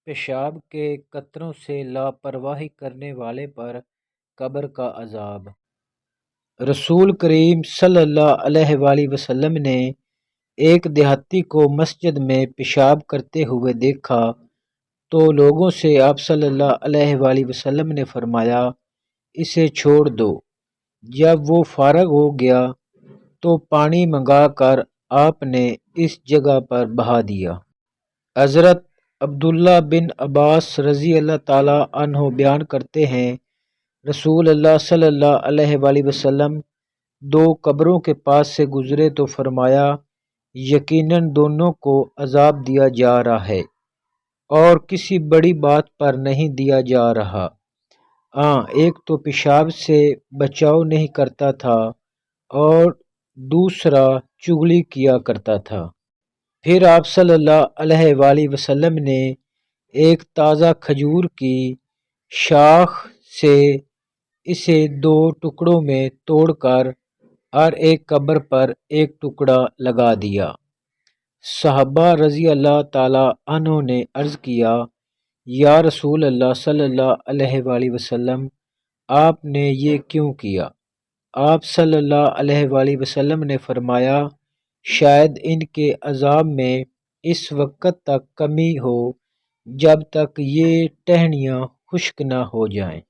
پیشاب کے قطروں سے لاپرواہی کرنے والے پر قبر کا عذاب۔ رسول کریم صلی اللہ علیہ وآلہ وسلم نے ایک دیہاتی کو مسجد میں پیشاب کرتے ہوئے دیکھا تو لوگوں سے آپ صلی اللہ علیہ وآلہ وسلم نے فرمایا، اسے چھوڑ دو۔ جب وہ فارغ ہو گیا تو پانی منگا کر آپ نے اس جگہ پر بہا دیا۔ حضرت عبداللہ بن عباس رضی اللہ تعالیٰ عنہ بیان کرتے ہیں، رسول اللہ صلی اللہ علیہ وآلہ وسلم دو قبروں کے پاس سے گزرے تو فرمایا، یقیناً دونوں کو عذاب دیا جا رہا ہے اور کسی بڑی بات پر نہیں دیا جا رہا۔ ایک تو پیشاب سے بچاؤ نہیں کرتا تھا اور دوسرا چغلی کیا کرتا تھا۔ پھر آپ صلی اللہ علیہ وآلہ وسلم نے ایک تازہ کھجور کی شاخ سے اسے دو ٹکڑوں میں توڑ کر ہر ایک قبر پر ایک ٹکڑا لگا دیا۔ صحابہ رضی اللہ تعالیٰ عنہ نے عرض کیا، یا رسول اللہ صلی اللہ علیہ وآلہ وسلم، آپ نے یہ کیوں کیا؟ آپ صلی اللہ علیہ وآلہ وسلم نے فرمایا، شاید ان کے عذاب میں اس وقت تک کمی ہو جب تک یہ ٹہنیاں خشک نہ ہو جائیں۔